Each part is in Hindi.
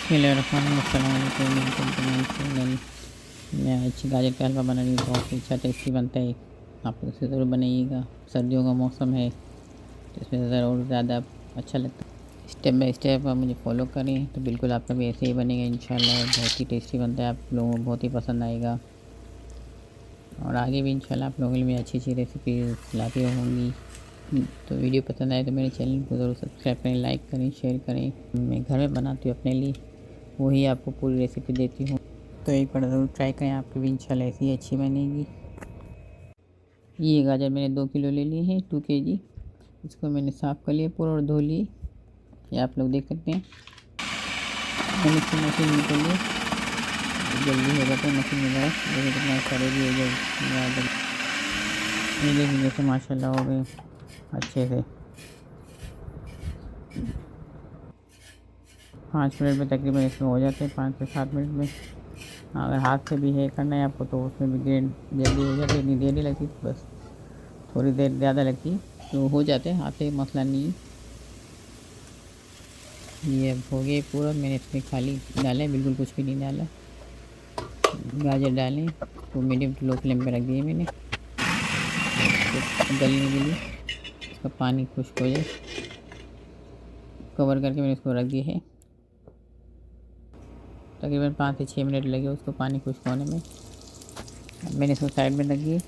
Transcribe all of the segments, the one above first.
अस्सलामुअलैकुम, वेलकम टू माय चैनल। मैं आज गाजर का हलवा बना रही हूँ। बहुत ही अच्छा टेस्टी बनता है। आप लोग इसे ज़रूर बनाइएगा। सर्दियों का मौसम है तो इसमें ज़रूर ज़्यादा अच्छा लगता है। स्टेप बाय स्टेप आप मुझे फॉलो करें तो बिल्कुल आपका भी ऐसे ही बनेगा इंशाल्लाह। बहुत ही टेस्टी बनता है, आप लोगों को बहुत ही पसंद आएगा। और आगे भी इंशाल्लाह आप लोगों के लिए अच्छी अच्छी रेसिपी लाती रहूँगी। तो वीडियो पसंद आए तो मेरे चैनल को ज़रूर सब्सक्राइब करें, लाइक करें, शेयर करें। मैं घर में बनाती हूँ अपने लिए, वही आपको पूरी रेसिपी देती हूँ। तो एक बार ज़रूर ट्राई करें, आपकी भी इंशाल्लाह ऐसी ही अच्छी बनेगी। ये गाजर मैंने 2 किलो ले लिए हैं, 2 kg। इसको मैंने साफ़ कर लिया पूरा और धो लिए। ये आप लोग देख सकते हैं। मैंने इसकी मशीन निकल ली, जल्दी हो जाता है मशीन में गया। देखिए कितना सारे भी हो गए गाजर। ये देखिए जैसे माशाल्लाह हो गए अच्छे से। 5 मिनट में तकरीबन इसमें हो जाते हैं, 5 से 7 मिनट में। अगर हाथ से भी है करना है आपको तो उसमें भी ग्रेड जल्दी हो जाती है, इतनी देर नहीं लगती, बस थोड़ी देर ज़्यादा लगती है तो हो जाते हैं, हाथ से मसला नहीं है। ये अब हो गया पूरा। मैंने इसमें खाली डाला है, बिल्कुल कुछ भी नहीं डाला। गाजर डालें तो मीडियम टू लो फ्लेम पे रख दिए मैंने तो गलने के लिए। इसका पानी खुश्क हो जाए, कवर करके मैंने इसको रख दिया है। तकरीबन 5 से 6 मिनट लगे उसको पानी खुश्क होने में। मैंने इसको साइड में रख दिए।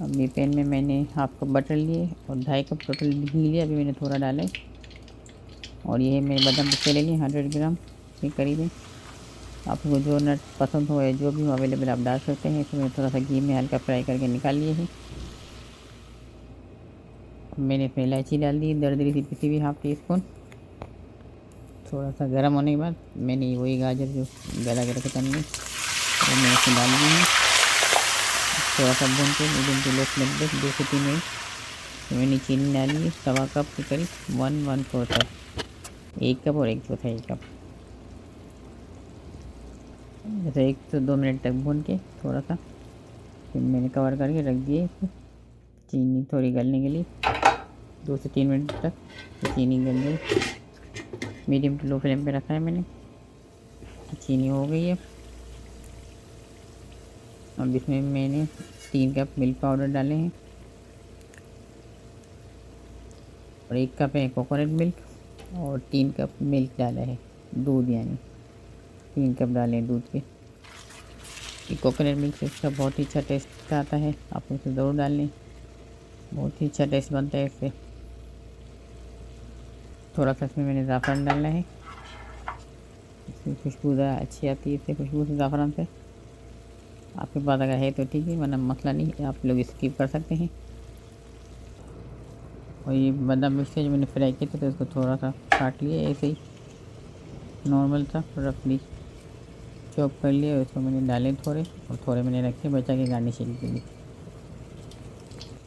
अब ये पैन में मैंने हाफ कप बटर लिए और 2.5 कप टोटल घी लिया, अभी मैंने थोड़ा डाला है। और ये है मैंने बादाम पिस्ते ले लिए 100 ग्राम के करीब है। आपको जो नट पसंद हो या जो भी हो अवेलेबल आप डाल सकते हैं। इसमें थोड़ा सा घी में हल्का फ्राई करके निकाल लिए हैं। मैंने इसमें इलायची डाल दी, दरदरी सी पिसी हुई 1/2 टी-स्पून। थोड़ा सा गर्म होने के बाद मैंने वही गाजर जो गला के रखे थे हमने वो मैंने इसमें डाल दी है। थोड़ा सा भून के मीडियम टू लो फ्लेम पे 2 से 3 मिनट। तो मैंने चीनी डाली है 1.25 कप के करीब, 1/4 कप, 1 कप और 1/4 कप। जैसे 1 से 2 मिनट तक भून के थोड़ा सा फिर मैंने कवर करके रख दिए इसको चीनी थोड़ी गलने के लिए। 2 से 3 मिनट तक तो चीनी गल गई। मीडियम टू लो फ्लेम पे रखा है मैंने। चीनी हो गई है। अब इसमें मैंने 3 कप मिल्क पाउडर डाले हैं और 1 कप है कोकोनट मिल्क और 3 कप मिल्क डाला है, दूध यानी 3 कप डाले हैं दूध के। कोकोनट मिल्क से इसका बहुत ही अच्छा टेस्ट आता है, आप उसे ज़रूर डाल लें, बहुत ही अच्छा टेस्ट बनता है इससे। थोड़ा सा इसमें मैंने ज़ाफ़रान डालना है, इसकी खुशबू अच्छी आती है इससे, खुशबू से ज़ाफ़रान से। आपके पास अगर है तो ठीक है, वरना मसला नहीं, आप लोग स्किप कर सकते हैं। और ये बादाम पिस्ते जो मैंने फ्राई किए थे तो इसको थोड़ा सा काट लिए ऐसे ही नॉर्मल सा रफली चॉप कर लिए और इसको मैंने डाले थोड़े और थोड़े मैंने रखे बचा के गार्निशिंग के लिए।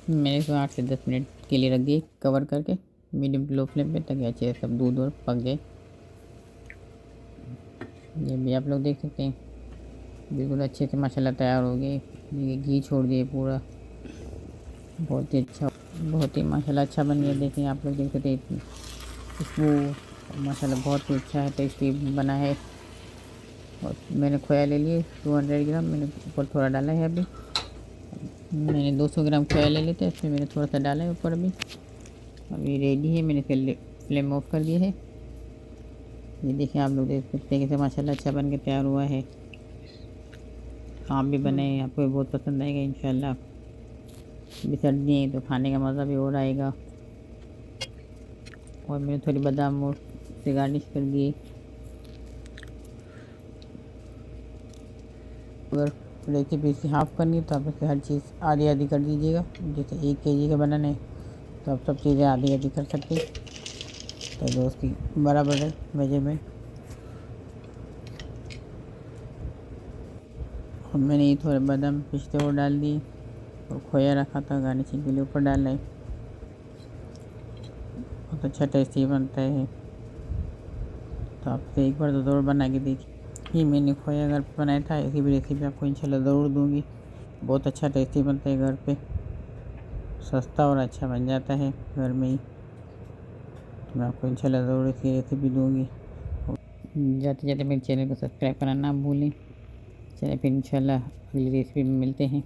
मैंने इसको 8 से 10 मिनट के लिए रख दिए कवर करके मीडियम टू लो फ्लेम पे, ताकि अच्छे से सब दूध और पक जाए। ये भी आप लोग देख सकते हैं बिल्कुल अच्छे से माशाल्लाह तैयार हो गए। ये घी छोड़ दिए पूरा, बहुत ही अच्छा, बहुत ही माशाल्लाह अच्छा बन गया। देखें आप लोग देख सकते हैं खुशबू माशाल्लाह बहुत ही अच्छा है, टेस्टी बना है। और मैंने खोया ले लिए 200 ग्राम, मैंने ऊपर थोड़ा डाला है। अभी मैंने 200 ग्राम खोया ले लेते, इसमें मैंने थोड़ा सा डाला है ऊपर। अभी रेडी है, मैंने इसका फ्लेम ऑफ कर दिया है। ये देखिए आप लोग देख सकते हैं कैसे माशाल्लाह अच्छा बन के तैयार हुआ है। आप भी बनाएं, आपको भी बहुत पसंद आएगा इंशाल्लाह। भी सर्दी है तो खाने का मज़ा भी और आएगा। और मैंने थोड़ी बादाम और से गार्निश कर दिए। अगर रेसिपी से हाफ़ करनी है तो आप इसे हर चीज़ आधी आधी कर दीजिएगा। जैसे 1 kg का बनाना है तो आप सब चीज़ें आधी आधी कर सकते हैं, तो जो उसकी बराबर है मेजरमेंट। और मैंने ये थोड़े बादाम पिस्ते और डाल दिए और खोया रखा था गार्निशिंग के लिए ऊपर डालना है। बहुत अच्छा टेस्टी बनता है, तो आप इसे एक बार तो ज़रूर बना के देखिए। ये मैंने खोया घर पर बनाया था, ऐसी भी रेसिपी आपको इंशाल्लाह ज़रूर दूंगी। बहुत अच्छा टेस्टी बनता है घर पे, सस्ता और अच्छा बन जाता है घर में ही। तो मैं आपको इंशाल्लाह ज़रूर इसकी रेसिपी दूंगी। जाते जाते मेरे चैनल को सब्सक्राइब करना ना भूलें। चलिए फिर इंशाल्लाह अगली रेसिपी में मिलते हैं।